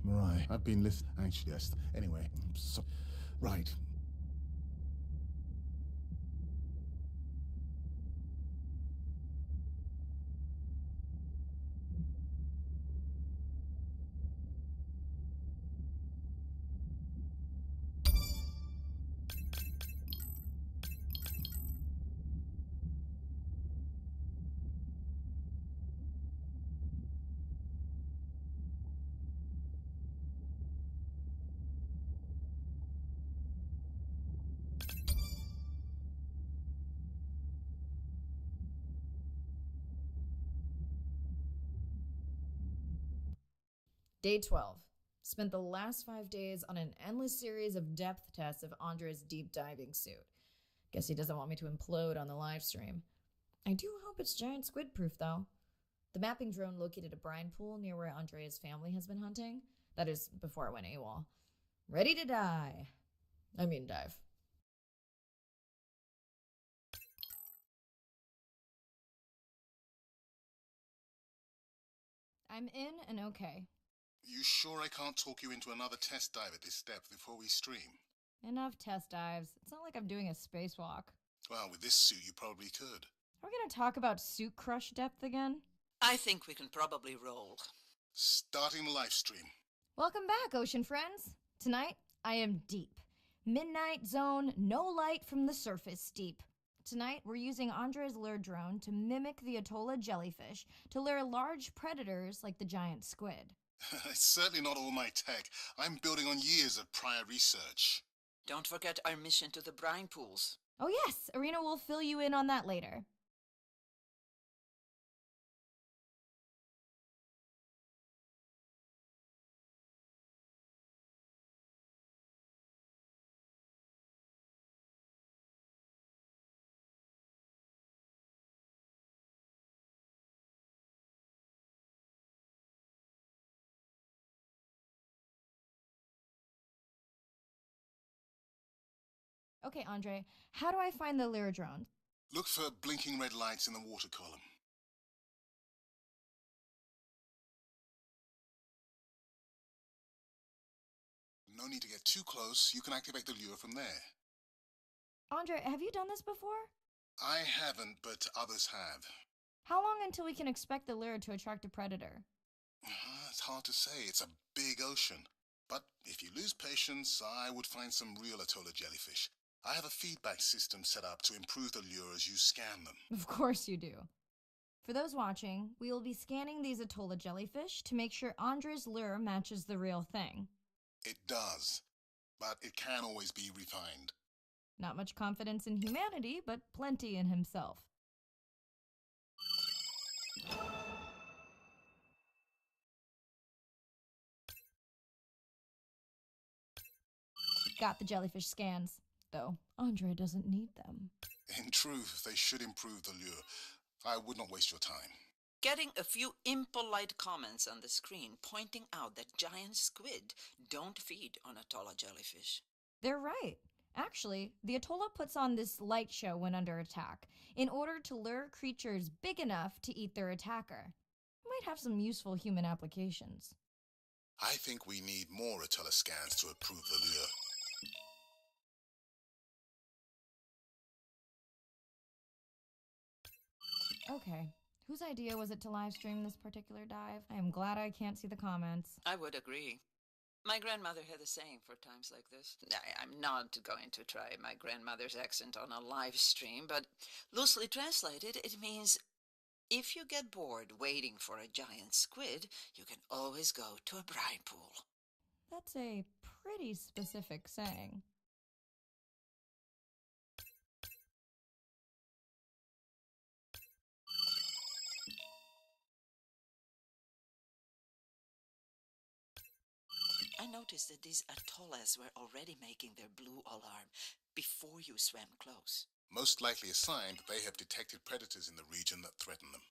Mirai, I've been listening. Actually, yes. Anyway, so, right. Day 12. Spent the last 5 days on an endless series of depth tests of Andre's deep diving suit. Guess he doesn't want me to implode on the live stream. I do hope it's giant squid proof, though. The mapping drone located a brine pool near where Andrea's family has been hunting. That is, before I went AWOL. Ready to dive. I'm in and okay. You sure I can't talk you into another test dive at this depth before we stream? Enough test dives. It's not like I'm doing a spacewalk. Well, with this suit, you probably could. Are we gonna talk about suit crush depth again? I think we can probably roll. Starting the live stream. Welcome back, ocean friends. Tonight, I am deep. Midnight zone, no light from the surface deep. Tonight, we're using Andre's lure drone to mimic the Atolla jellyfish to lure large predators like the giant squid. It's certainly not all my tech. I'm building on years of prior research. Don't forget our mission to the brine pools. Oh yes, Arena will fill you in on that later. Okay, Andre, how do I find the lure drone? Look for blinking red lights in the water column. No need to get too close. You can activate the lure from there. Andre, have you done this before? I haven't, but others have. How long until we can expect the lure to attract a predator? It's hard to say. It's a big ocean. But if you lose patience, I would find some real Atolla jellyfish. I have a feedback system set up to improve the lure as you scan them. Of course you do. For those watching, we will be scanning these Atolla jellyfish to make sure Andre's lure matches the real thing. It does, but it can always be refined. Not much confidence in humanity, but plenty in himself. Got the jellyfish scans, though Andre doesn't need them. In truth, they should improve the lure. I would not waste your time. Getting a few impolite comments on the screen pointing out that giant squid don't feed on Atolla jellyfish. They're right. Actually, the Atolla puts on this light show when under attack, in order to lure creatures big enough to eat their attacker. Might have some useful human applications. I think we need more Atolla scans to approve the lure. Okay. Whose idea was it to live stream this particular dive? I am glad I can't see the comments. I would agree. My grandmother had a saying for times like this. I'm not going to try my grandmother's accent on a live stream, but loosely translated, it means if you get bored waiting for a giant squid, you can always go to a brine pool. That's a pretty specific saying. I noticed that these atollas were already making their blue alarm before you swam close. Most likely a sign that they have detected predators in the region that threaten them.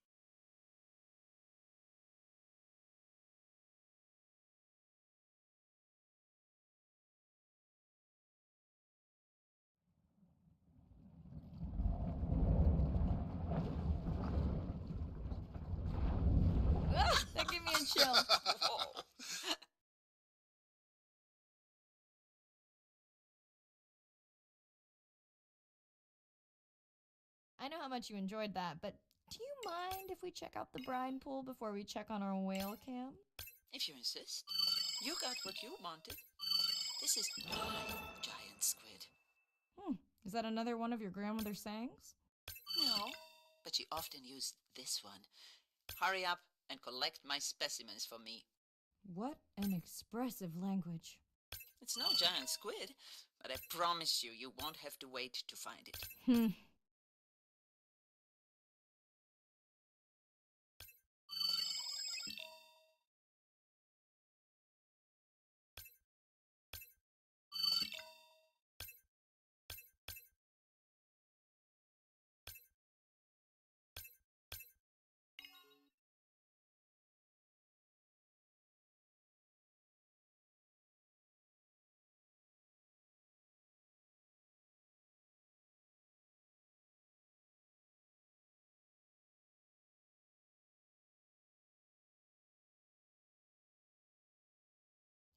That gave me a chill. Whoa. know how much you enjoyed that, but do you mind if we check out the brine pool before we check on our whale cam? If you insist. You got what you wanted. This is my giant squid. Is that another one of your grandmother's sayings? No, but she often used this one. Hurry up and collect my specimens for me. What an expressive language. It's no giant squid, but I promise you, you won't have to wait to find it.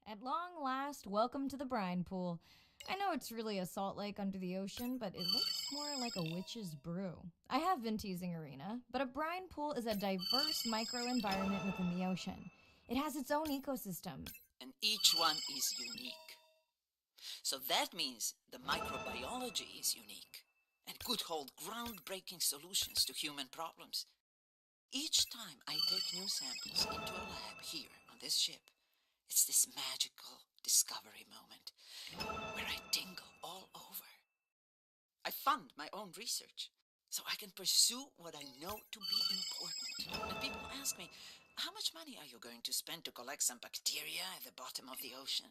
At long last, welcome to the brine pool. I know it's really a salt lake under the ocean, but it looks more like a witch's brew. I have been teasing Arena, but a brine pool is a diverse microenvironment within the ocean. It has its own ecosystem. And each one is unique. So that means the microbiology is unique and could hold groundbreaking solutions to human problems. Each time I take new samples into a lab here on this ship, it's this magical discovery moment where I tingle all over. I fund my own research so I can pursue what I know to be important. And people ask me, how much money are you going to spend to collect some bacteria at the bottom of the ocean?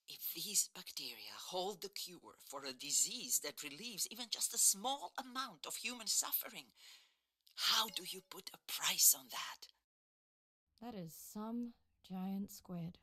If these bacteria hold the cure for a disease that relieves even just a small amount of human suffering, how do you put a price on that? That is some giant squid.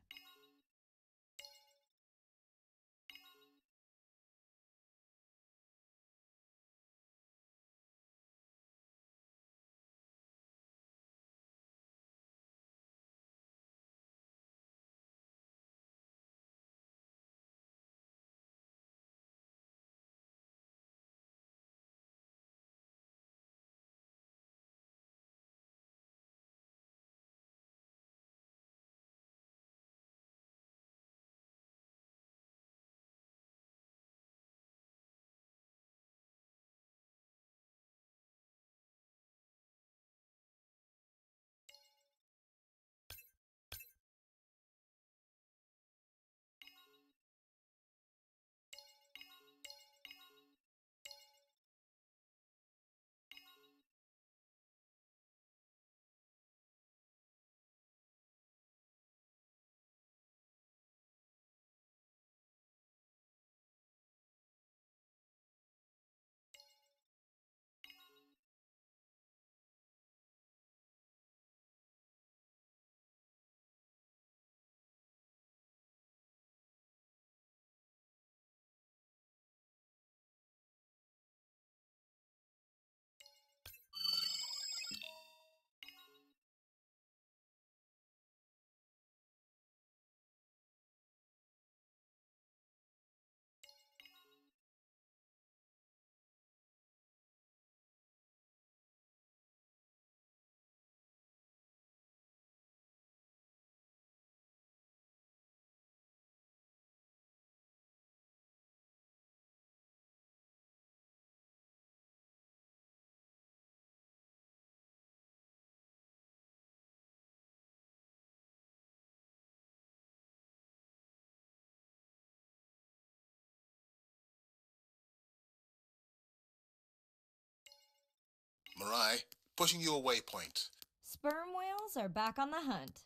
Mirai, pushing your waypoint. Sperm whales are back on the hunt.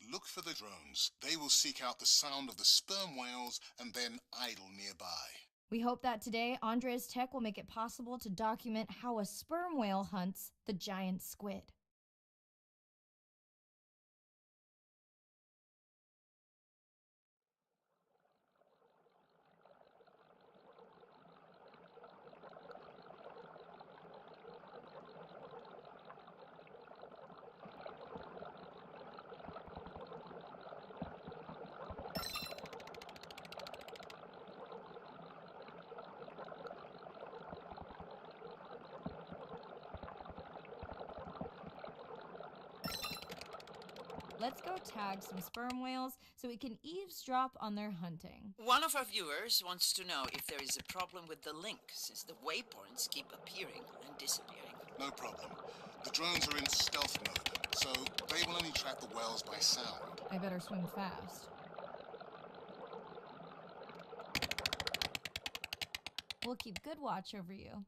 Look for the drones. They will seek out the sound of the sperm whales and then idle nearby. We hope that today, Andre's tech will make it possible to document how a sperm whale hunts the giant squid. let's go tag some sperm whales so we can eavesdrop on their hunting. One of our viewers wants to know if there is a problem with the link, since the waypoints keep appearing and disappearing. No problem. The drones are in stealth mode, so they will only track the whales by sound. I better swim fast. We'll keep good watch over you.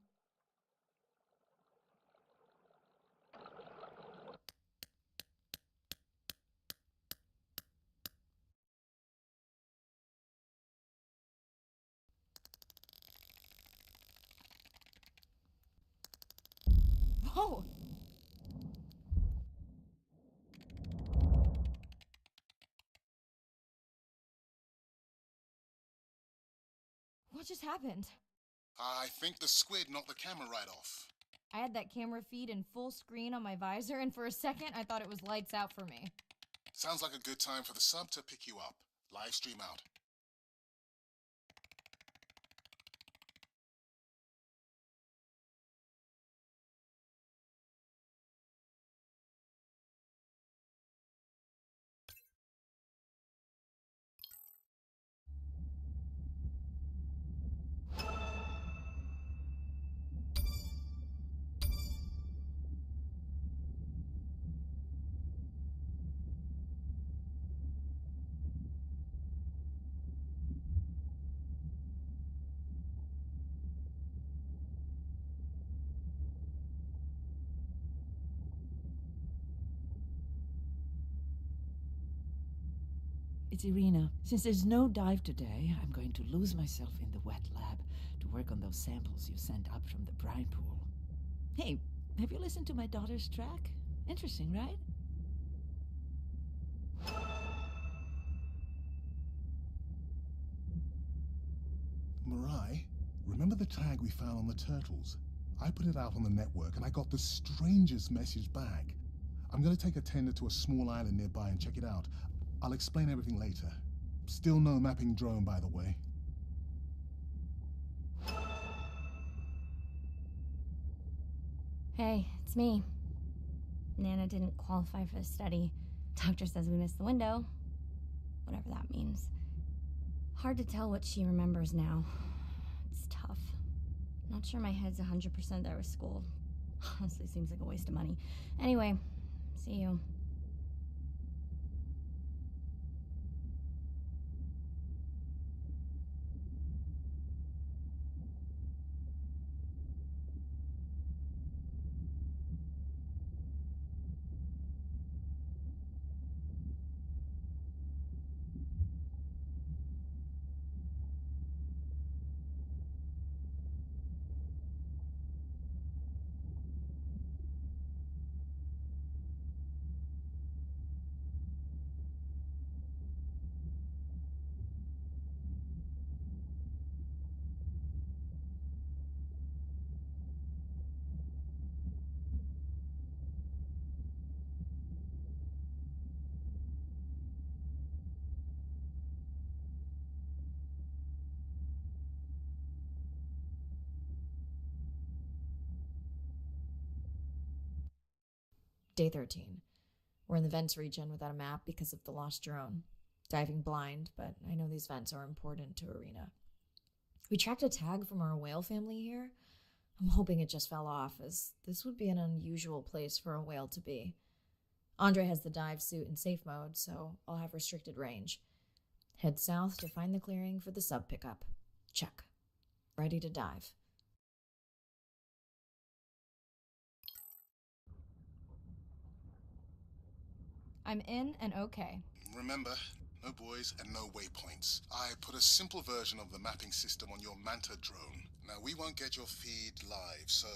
Whoa! What just happened? I think the squid knocked the camera right off. I had that camera feed in full screen on my visor, and for a second I thought it was lights out for me. Sounds like a good time for the sub to pick you up. Live stream out. It's Irina. Since there's no dive today, I'm going to lose myself in the wet lab to work on those samples you sent up from the brine pool. Hey, have you listened to my daughter's track? Interesting, right? Mirai, remember the tag we found on the turtles? I put it out on the network and I got the strangest message back. I'm going to take a tender to a small island nearby and check it out. I'll explain everything later. Still no mapping drone, by the way. Hey, it's me. Nana didn't qualify for the study. Doctor says we missed the window. Whatever that means. Hard to tell what she remembers now. It's tough. Not sure my head's 100% there with school. Honestly, seems like a waste of money. Anyway, see you. Day 13. We're in the vents region without a map because of the lost drone. Diving blind, but I know these vents are important to Irina. We tracked a tag from our whale family here. I'm hoping it just fell off, as this would be an unusual place for a whale to be. Andre has the dive suit in safe mode, so I'll have restricted range. Head south to find the clearing for the sub pickup. Check. Ready to dive. I'm in and okay. Remember, no buoys and no waypoints. I put a simple version of the mapping system on your Manta drone. Now, we won't get your feed live, so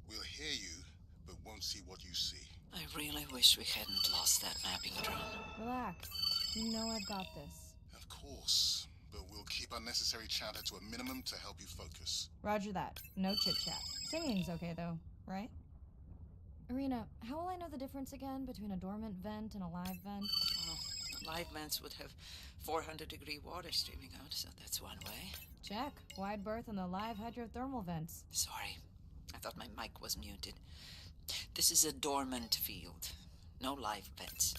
we'll hear you, but won't see what you see. I really wish we hadn't lost that mapping drone. Relax. You know I've got this. Of course, but we'll keep unnecessary chatter to a minimum to help you focus. Roger that. No chit-chat. Singing's okay, though, right? Irina, how will I know the difference again between a dormant vent and a live vent? Well, live vents would have 400-degree water streaming out, so that's one way. Check. Wide berth on the live hydrothermal vents. Sorry, I thought my mic was muted. This is a dormant field. No live vents.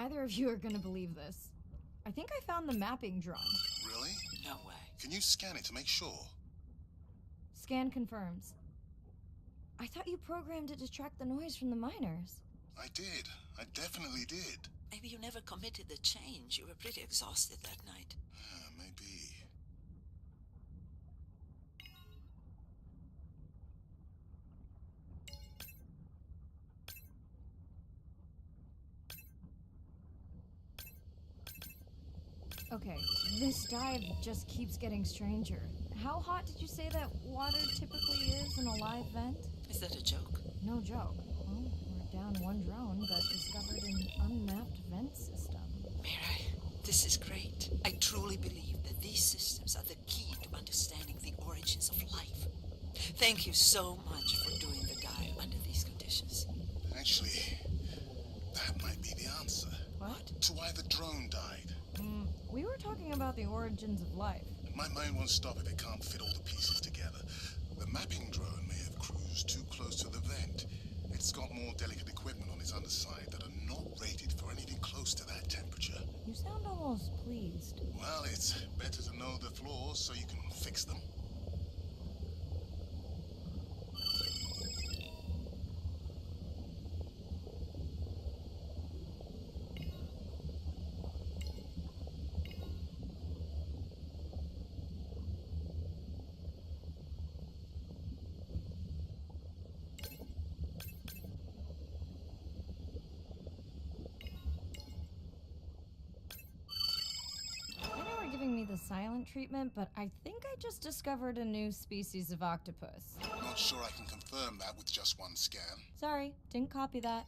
neither of you are gonna believe this. I think I found the mapping drone. Really? No way. Can you scan it to make sure? Scan confirms. I thought you programmed it to track the noise from the miners. I did. I definitely did. Maybe you never committed the change. You were pretty exhausted that night. Maybe. Okay, this dive just keeps getting stranger. How hot did you say that water typically is in a live vent? Is that a joke? No joke. Well, we're down one drone, but discovered an unmapped vent system. Mirai, this is great. I truly believe that these systems are the key to understanding the origins of life. Thank you so much for doing the dive under these conditions. Actually, that might be the answer. What? To why the drone died. We were talking about the origins of life. My mind won't stop if it can't fit all the pieces together. The mapping drone may have cruised too close to the vent. It's got more delicate equipment on its underside that are not rated for anything close to that temperature. You sound almost pleased. Well, it's better to know the flaws so you can fix them. Giving me the silent treatment, but I think I just discovered a new species of octopus. Not sure I can confirm that with just one scan. Sorry, didn't copy that.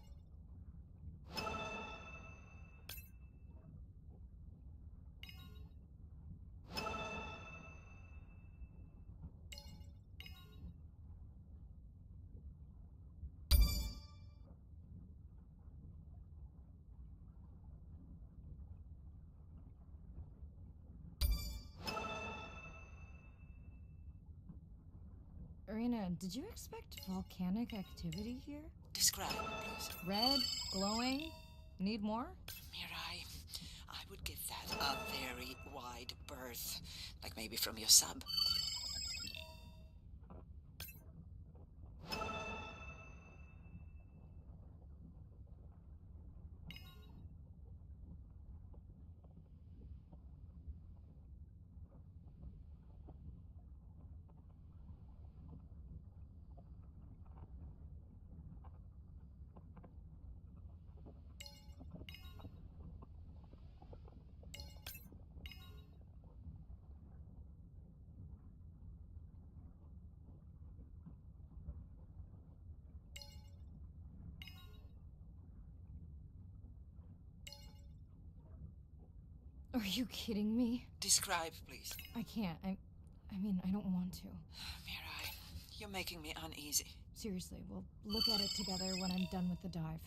Irina, did you expect volcanic activity here? Describe, please. Red, glowing, need more? Mirai, I would give that a very wide berth. Like maybe from your sub. Are you kidding me? Describe, please. I can't. I mean, I don't want to. Mirai, you're making me uneasy. Seriously, we'll look at it together when I'm done with the dive.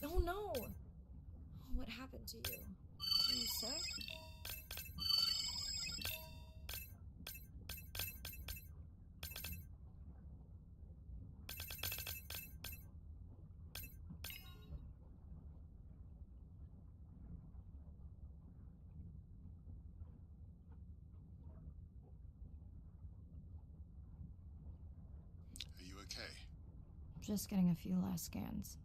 Oh no! What happened to you? Are you sick? okay? Just getting a few last scans.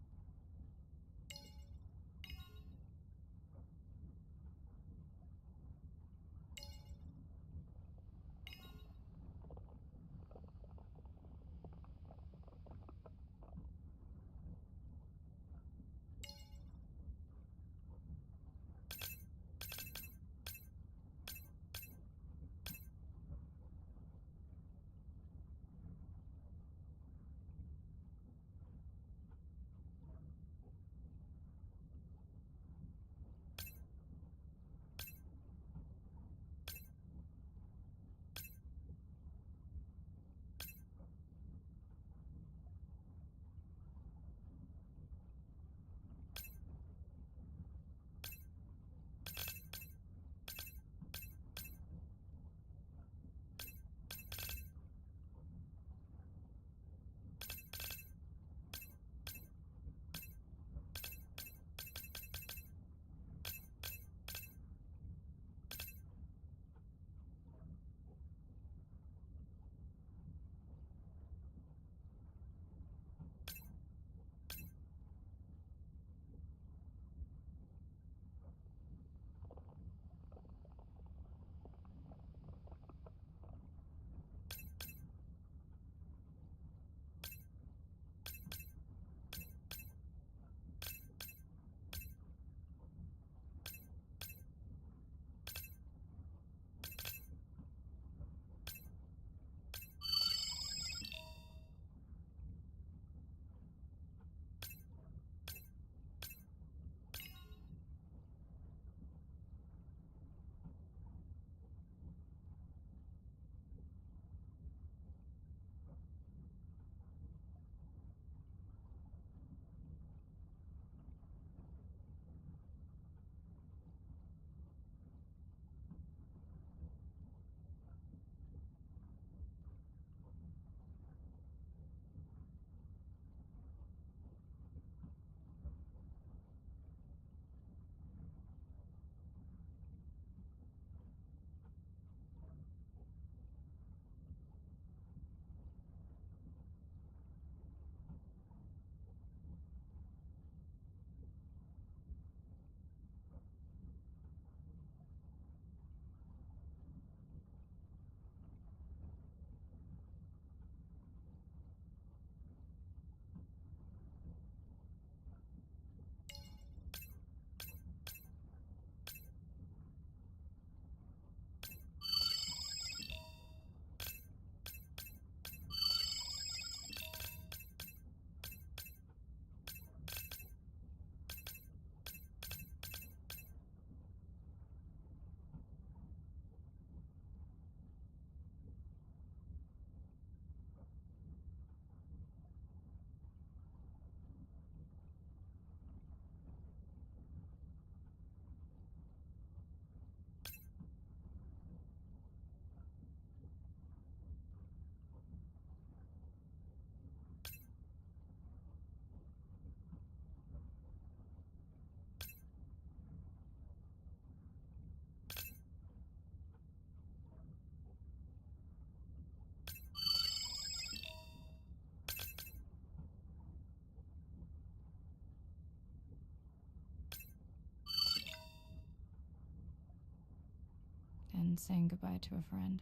And saying goodbye to a friend.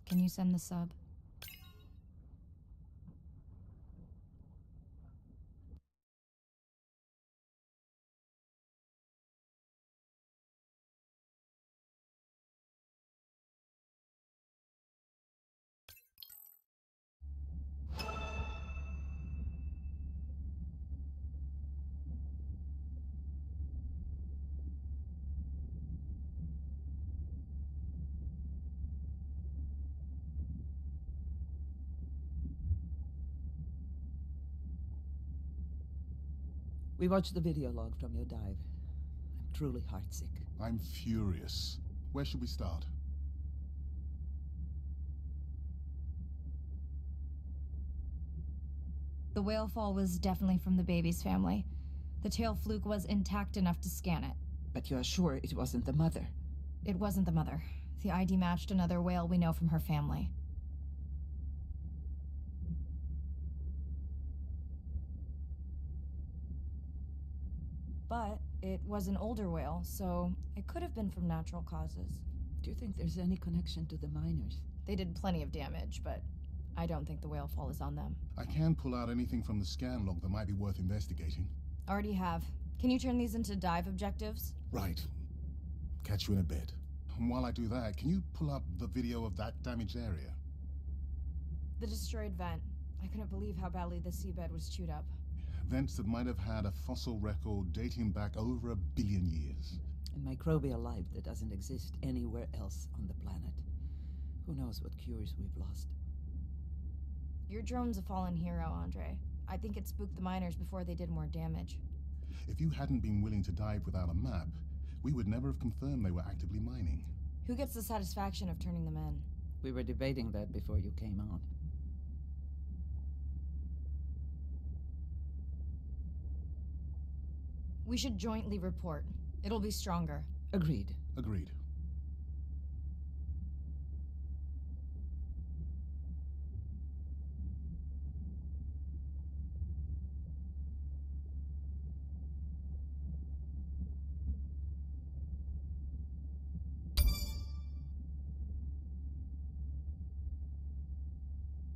Can you send the sub? We watched the video log from your dive. I'm truly heartsick. I'm furious. Where should we start? The whale fall was definitely from the baby's family. The tail fluke was intact enough to scan it. But you're sure it wasn't the mother? It wasn't the mother. The ID matched another whale we know from her family. but it was an older whale, so it could have been from natural causes. Do you think there's any connection to the miners? They did plenty of damage, but I don't think the whale fall is on them. I can pull out anything from the scan log that might be worth investigating. Already have. Can you turn these into dive objectives? Right. Catch you in a bit. And while I do that, can you pull up the video of that damaged area? The destroyed vent. I couldn't believe how badly the seabed was chewed up. Vents that might have had a fossil record dating back over 1 billion years. And microbial life that doesn't exist anywhere else on the planet. Who knows what cures we've lost? Your drone's a fallen hero, Andre. I think it spooked the miners before they did more damage. If you hadn't been willing to dive without a map, we would never have confirmed they were actively mining. Who gets the satisfaction of turning them in? We were debating that before you came on. We should jointly report. It'll be stronger. Agreed. Agreed.